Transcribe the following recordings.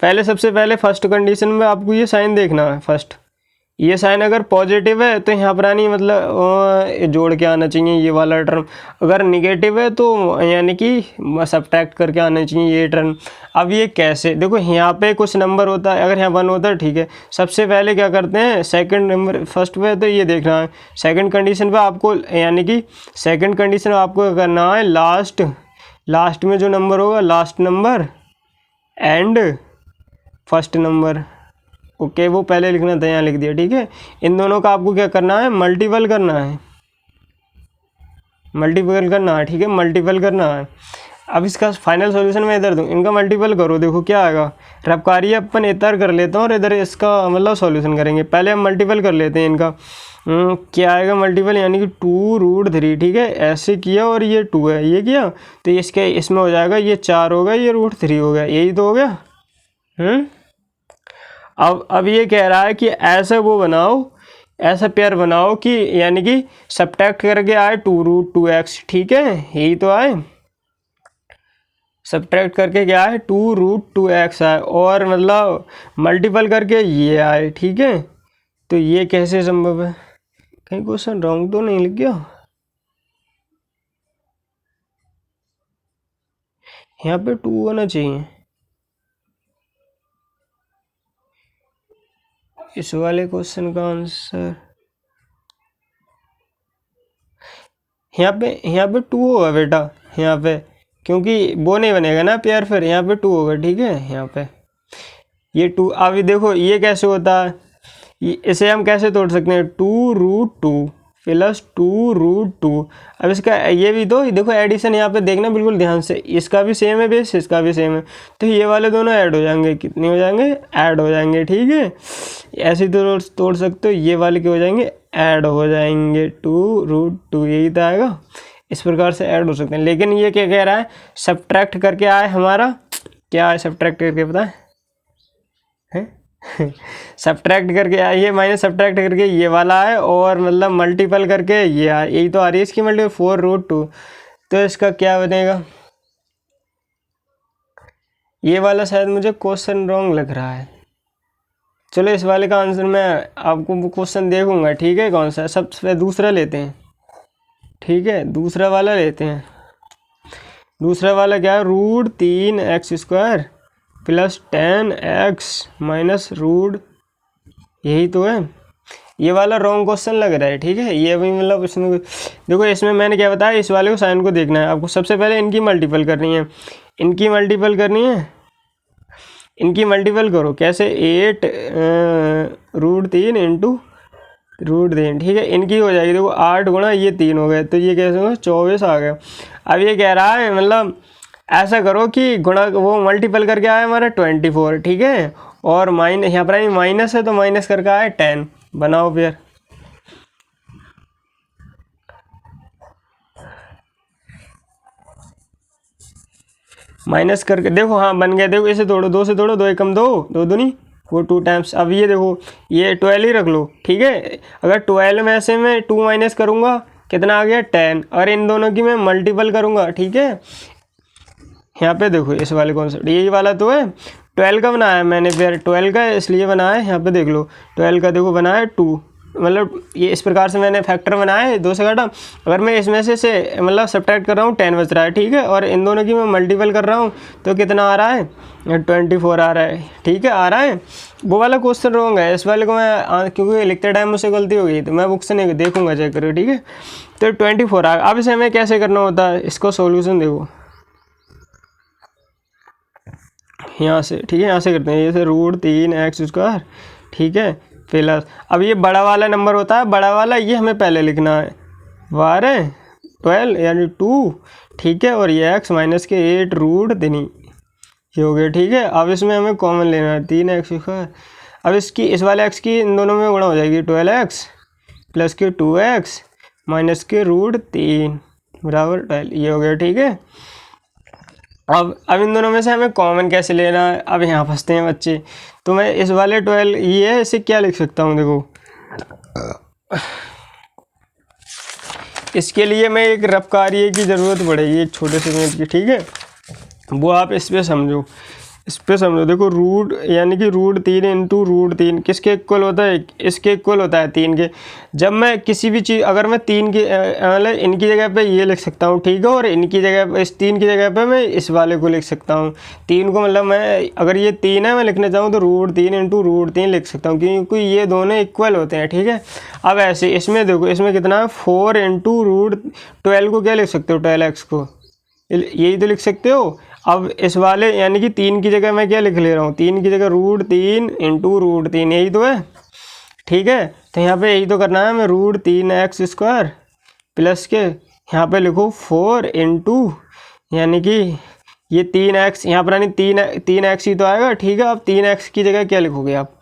पहले सबसे पहले फर्स्ट कंडीशन में आपको ये साइन देखना है। फर्स्ट ये साइन अगर पॉजिटिव है तो यहाँ पर आनी मतलब जोड़ के आना चाहिए ये वाला टर्म, अगर निगेटिव है तो यानी कि सब्ट्रैक्ट करके आना चाहिए ये टर्म। अब ये कैसे, देखो यहाँ पे कुछ नंबर होता है, अगर यहाँ 1 होता है ठीक है, सबसे पहले क्या करते हैं सेकंड नंबर, फर्स्ट पे तो ये देखना है, सेकंड कंडीशन पे आपको यानी कि सेकंड कंडीशन आपको करना है लास्ट में जो नंबर होगा last number and first number, okay वो पहले लिखना था, यहाँ लिख दिया ठीक है। इन दोनों का आपको क्या करना है, मल्टीपल करना है ठीक है, मल्टीपल करना है। अब इसका फाइनल सॉल्यूशन मैं इधर दूँ, इनका मल्टीपल करो, देखो क्या आएगा। रबकारी अपन इधर कर लेता हूँ और इधर इसका मतलब सॉल्यूशन करेंगे। पहले हम मल्टीपल कर लेते हैं इनका, क्या आएगा मल्टीपल, यानी कि 2√3 ठीक है, ऐसे किया और ये 2 है, ये किया तो इसके इसमें हो जाएगा ये 4 हो गया, ये √3 हो गया, यही तो हो गया। अब ये कह रहा है कि ऐसा वो बनाओ, ऐसा पेयर बनाओ कि यानी कि सब्ट्रैक्ट करके आए 2√2x ठीक है, यही तो आए, सब्ट्रैक्ट करके क्या आए 2√2x आए और मतलब मल्टीपल करके ये आए ठीक है। तो ये कैसे संभव है, कहीं क्वेश्चन रॉन्ग तो नहीं लिख गया, यहाँ पे 2 होना चाहिए इस वाले क्वेश्चन का आंसर, यहाँ पे 2 होगा बेटा, यहाँ पे क्योंकि वो नहीं बनेगा ना पेयर, फिर यहाँ पे 2 होगा ठीक है, यहाँ पे ये 2। अभी देखो ये कैसे होता है, इसे हम कैसे तोड़ सकते हैं, 2√2 प्लस 2√2। अब इसका ये भी तो देखो एडिशन यहाँ पे देखना बिल्कुल ध्यान से, इसका भी सेम है बेस, इसका भी सेम है, तो ये वाले दोनों ऐड हो जाएंगे, कितने हो जाएंगे, ऐड हो जाएंगे ठीक है। ऐसे ही तोड़ सकते हो, ये वाले के हो जाएंगे ऐड हो जाएंगे 2√2, यही तो आएगा, इस प्रकार से ऐड हो सकते हैं। लेकिन ये क्या कह रहा है, सब्ट्रैक्ट करके आए हमारा, क्या है सब्ट्रैक्ट करके पता है सब्ट्रैक्ट करके आइए, माइनस सब्ट्रैक्ट करके ये वाला है और मतलब मल्टीपल करके ये आए, यही तो आ रही है इसकी मल्टीपल 4√2। तो इसका क्या बनेगा, ये वाला शायद मुझे क्वेश्चन रॉन्ग लग रहा है। चलो इस वाले का आंसर मैं आपको क्वेश्चन देखूंगा ठीक है, कौन सा है, सबसे दूसरा लेते हैं ठीक है, दूसरा वाला लेते हैं। दूसरा वाला क्या है, √3x² प्लस 10x माइनस √ यही तो है। ये वाला रॉन्ग क्वेश्चन लग रहा है ठीक है, ये भी मतलब इसमें देखो, इसमें मैंने क्या बताया, इस वाले को साइन को देखना है आपको, सबसे पहले इनकी मल्टीपल करनी है, इनकी मल्टीपल करनी है, इनकी मल्टीपल करो कैसे, 8 √3 इंटू √3 ठीक है, इनकी हो जाएगी देखो 8 गुणा ये 3 हो गए, तो ये कैसे होगा 24 आ गया। अब ये कह रहा है मतलब ऐसा करो कि गुणा वो मल्टीपल करके आया हमारा 24 ठीक है, और माइनस यहाँ पर माइनस है तो माइनस करके आया 10, बनाओ फिर माइनस करके देखो, हाँ बन गया, देखो इसे तोड़ो, 2 से तोड़ो, 2 एकम 2, 2 दूनी वो 2 टाइम्स। अब ये देखो ये 12 ही रख लो ठीक है, अगर 12 में से मैं 2 माइनस करूँगा कितना आ गया 10, और इन दोनों की मैं मल्टीपल करूँगा ठीक है। यहाँ पे देखो इस वाले कॉन्सेप्ट, यही वाला तो है, 12 का बनाया मैंने, फिर 12 का इसलिए बनाया, यहाँ पे देख लो 12 का देखो बनाया 2, मतलब ये इस प्रकार से मैंने फैक्टर बनाया है, 2 से घटा। अगर मैं इसमें से मतलब सब्ट्रैक्ट कर रहा हूँ 10 बच रहा है ठीक है, और इन दोनों की मैं मल्टीपल कर रहा हूँ तो कितना आ रहा है 24 आ रहा है ठीक है, आ रहा है। वो वाला क्वेश्चन रॉन्ग है, इस वाले को मैं क्योंकि लिखते टाइम मुझसे गलती हो गई तो मैं बुक से नहीं देखूँगा, चेक करो ठीक है। तो 24 आ गया। अब इसे हमें कैसे करना होता है, इसको सोल्यूशन देखो यहाँ से ठीक है, यहाँ से करते हैं, जैसे √3x² ठीक है प्लस, अब ये बड़ा वाला नंबर होता है, बड़ा वाला ये हमें पहले लिखना है 12 यानी 2 ठीक है, और ये x माइनस के 8√3 ये हो गया ठीक है। अब इसमें हमें कॉमन लेना है 3x², अब इसकी इस वाले x की इन दोनों में गुणा हो जाएगी 12x प्लस के 2x माइनस के √3 बराबर 12, ये हो गया ठीक है। अब इन दोनों में से हमें कॉमन कैसे लेना है, अब यहाँ फंसते हैं बच्चे, तो मैं इस वाले 12 ये है, इसे क्या लिख सकता हूँ देखो, इसके लिए मैं एक रफ़ कार्य की ज़रूरत पड़ेगी, एक छोटे से मिनट की ठीक है, वो आप इस पर समझो। इस पे समझो, देखो रूट यानी कि √3 इंटू √3 किसके इक्वल होता है, इसके इक्वल होता है 3 के। जब मैं किसी भी चीज़, अगर मैं 3 की मतलब इनकी जगह पे ये लिख सकता हूँ, ठीक है, और इनकी जगह पे, इस 3 की जगह पे मैं इस वाले को लिख सकता हूँ। 3 को मतलब मैं, अगर ये 3 है, मैं लिखना चाहूँ तो √3 इंटू √3 लिख सकता हूँ, क्योंकि ये दोनों इक्वल होते हैं, ठीक है। अब ऐसे इसमें देखो, इसमें कितना है 4 इंटू √12 को क्या लिख सकते हो, 12x को, यही तो लिख सकते हो। अब इस वाले यानी कि 3 की जगह मैं क्या लिख ले रहा हूँ, 3 की जगह √3 इंटू √3, यही तो है, ठीक है। तो यहाँ पे यही तो करना है, मैं √3x² प्लस के यहाँ पे लिखो 4 इंटू, यानी कि ये 3x यहाँ पर, यानी 3x ही तो आएगा, ठीक है। अब 3x की जगह क्या लिखोगे आप,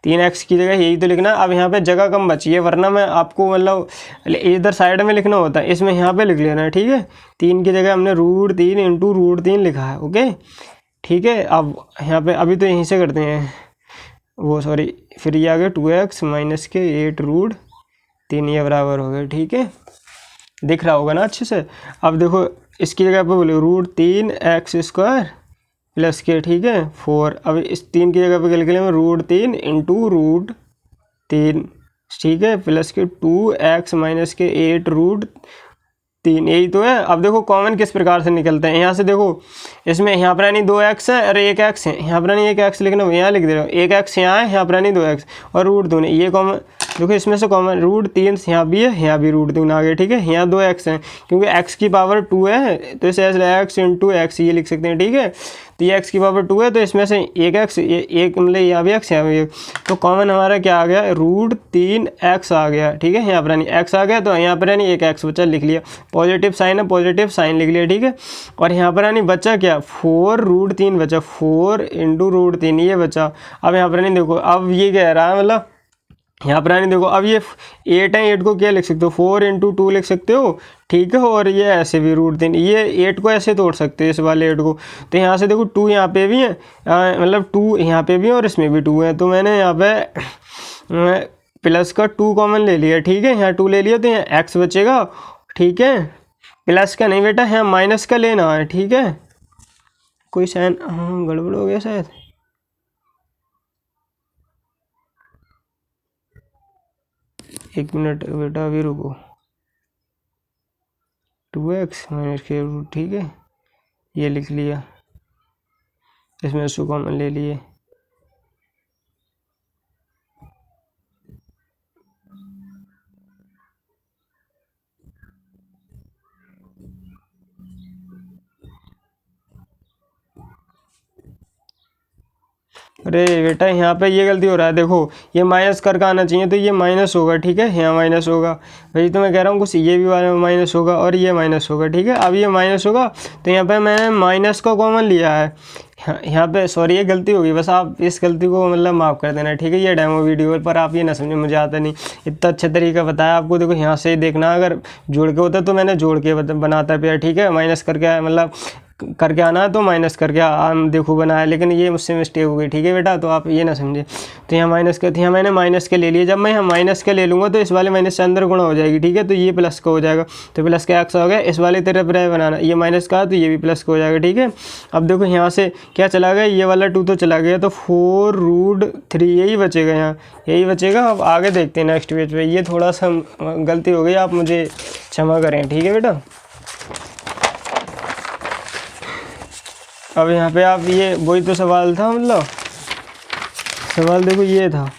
3x की जगह यही तो लिखना। अब यहाँ पे जगह कम बची है, वरना मैं आपको मतलब इधर साइड में लिखना होता है, इसमें यहाँ पे लिख लेना है, ठीक है। 3 की जगह हमने √3 इंटू √3 लिखा है, ओके, ठीक है। अब यहाँ पे अभी तो यहीं से करते हैं, वो सॉरी, फिर ये आ गया 2x माइनस के 8√3, ये बराबर हो गया, ठीक है, दिख रहा होगा ना अच्छे से। अब देखो इसकी जगह पे बोले √3x² प्लस के, ठीक है, 4। अब इस 3 की जगह पे क्या लिख लिया मैं, √3 इंटू √3, ठीक है, प्लस के 2x माइनस के 8√3, यही तो है। अब देखो कॉमन किस प्रकार से निकलते हैं, यहाँ से देखो, इसमें यहाँ पर यानी 2x है और 1x है, यहाँ पर यानी 1x लिखना, यहाँ लिख दे रहा हूँ, 1x यहाँ है, यहाँ पर यानी 2x और √2 ये कॉमन, देखो इसमें से कॉमन √3 यहाँ भी है, यहाँ भी √3 आ गया, ठीक है। यहाँ 2x है, क्योंकि x की पावर 2 है, तो इसे ऐसे x इंटू x ये लिख सकते हैं, ठीक है। तो ये x की पावर 2 है, तो इसमें से एक x, एक मतलब यहाँ भी x, यहाँ भी एक, तो कॉमन हमारा क्या आ गया, √3x आ गया, ठीक है। यहाँ पर यानी x आ गया, तो यहाँ पर यानी एक x बचा, लिख लिया, पॉजिटिव साइन है, पॉजिटिव साइन लिख लिया, ठीक है। और यहाँ पर यानी बचा क्या, 4√3 बचा, 4 इंटू √3 ये बचा। अब यहाँ पर यानी देखो, अब ये कह रहा है मतलब यहाँ पर यानी देखो, अब ये 8 है, 8 को क्या लिख सकते हो, 4 इंटू 2 लिख सकते हो, ठीक है। और ये ऐसे भी √3, ये 8 को ऐसे तोड़ सकते हो, इस वाले 8 को। तो यहाँ से देखो 2 यहाँ पे भी है, मतलब 2 यहाँ पे भी है और इसमें भी 2 है, तो मैंने यहाँ पे प्लस का 2 कॉमन ले लिया, ठीक है। यहाँ 2 ले लिया तो यहाँ x बचेगा, ठीक है। प्लस का नहीं बेटा, यहाँ माइनस का लेना है, ठीक है। कोई साइन गड़बड़ हो गया शायद, एक मिनट बेटा अभी रुको, 2x माइनस के, ठीक है, ये लिख लिया, इसमें उसको कॉमन ले लिए। अरे बेटा यहाँ पे ये गलती हो रहा है, देखो ये माइनस करके आना चाहिए, तो ये माइनस होगा, ठीक है, यहाँ माइनस होगा, वही तो मैं कह रहा हूँ, कुछ ये भी वाला माइनस होगा और ये माइनस होगा, ठीक है। अब ये माइनस होगा, तो यहाँ पे मैंने माइनस का कॉमन लिया है, यहाँ पे सॉरी ये गलती होगी, बस आप इस गलती को मतलब माफ़ कर देना, ठीक है। ये डेमो वीडियो पर आप ये ना समझे, मुझे आता नहीं, इतना अच्छा तरीका बताया आपको, देखो यहाँ से देखना, अगर जोड़ के होता तो मैंने जोड़ के बनाता पिया, ठीक है। माइनस करके मतलब करके आना तो माइनस करके आम देखो बनाया, लेकिन ये मुझसे मिस्टेक हो गई, ठीक है बेटा, तो आप ये ना समझे। तो यहाँ माइनस के, यहाँ मैंने माइनस के ले लिए, जब मैं यहाँ माइनस के ले लूँगा तो इस वाले माइनस से अंदर गुणा हो जाएगी, ठीक है। तो ये प्लस का हो जाएगा, तो प्लस का x हो गया, इस वाले तरफ रहे बनाना, ये माइनस का तो ये भी प्लस का हो जाएगा, ठीक है। अब देखो यहाँ से क्या चला गया, ये वाला 2 तो चला गया, तो 4√3 यही बचेगा, यहाँ यही बचेगा। अब आगे देखते हैं नेक्स्ट पेज पे, ये थोड़ा सा गलती हो गई, आप मुझे क्षमा करें, ठीक है बेटा। अब यहाँ पे आप ये वही तो सवाल था, मतलब सवाल देखो ये था,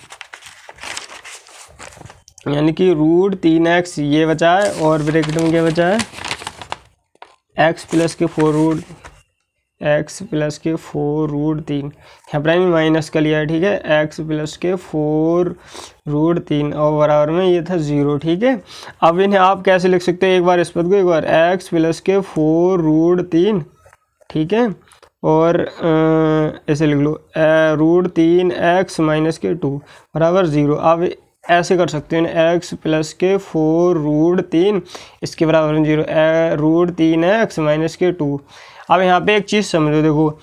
यानी कि √3x ये बचा है और ब्रैकेट में क्या बचा है, x प्लस के 4√3, यहाँ पर माइनस का लिया है, ठीक है, x प्लस के 4√3 और बराबर में ये था 0, ठीक है। अब इन्हें आप कैसे लिख सकते हैं, एक बार इस पद को, एक बार x प्लस के 4√3, ठीक है, और ऐसे लिख लो √3x माइनस के 2 बराबर 0। अब ऐसे कर सकते हैं, x प्लस के 4√3 इसके बराबर में 0, √3x माइनस के 2। अब यहाँ पे एक चीज़ समझो, देखो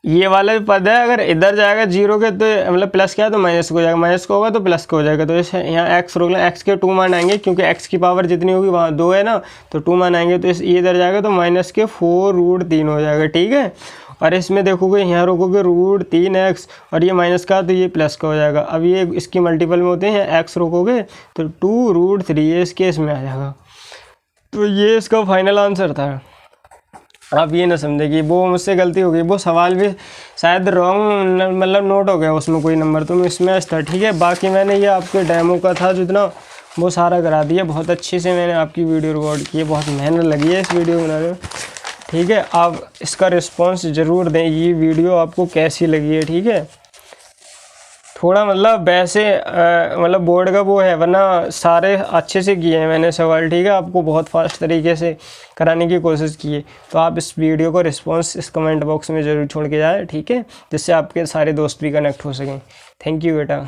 ये वाला पद है, अगर इधर जाएगा 0 के तो मतलब प्लस क्या है तो माइनस को जाएगा, माइनस को होगा तो प्लस को हो जाएगा, तो इस यहाँ x रोक लें, x के 2 मान आएंगे, क्योंकि x की पावर जितनी होगी वहाँ 2 है ना, तो 2 मान आएंगे, तो इस ये इधर जाएगा तो माइनस के 4√3 हो जाएगा, ठीक है। और इसमें देखोगे यहाँ रोकोगे √3x और ये माइनस का तो ये प्लस का हो जाएगा। अब ये इसकी मल्टीपल में होते हैं, x रोकोगे तो 2√3 ये इस केस में आ जाएगा। तो ये इसका फाइनल आंसर था। आप ये ना समझे कि वो मुझसे गलती हो गई, वो सवाल भी शायद रॉन्ग मतलब नोट हो गया उसमें कोई नंबर, तो मिसमैच था, ठीक है। बाकी मैंने ये आपके डेमो का था जितना वो सारा करा दिया, बहुत अच्छे से मैंने आपकी वीडियो रिकॉर्ड की है, बहुत मेहनत लगी है इस वीडियो बनाने में, ठीक है। आप इसका रिस्पॉन्स ज़रूर दें, ये वीडियो आपको कैसी लगी है, ठीक है। थोड़ा मतलब वैसे मतलब बोर्ड का वो है, वरना सारे अच्छे से किए हैं मैंने सवाल, ठीक है। आपको बहुत फास्ट तरीके से कराने की कोशिश की है। तो आप इस वीडियो को रिस्पॉन्स इस कमेंट बॉक्स में ज़रूर छोड़ के जाए, ठीक है, जिससे आपके सारे दोस्त भी कनेक्ट हो सकें। थैंक यू बेटा।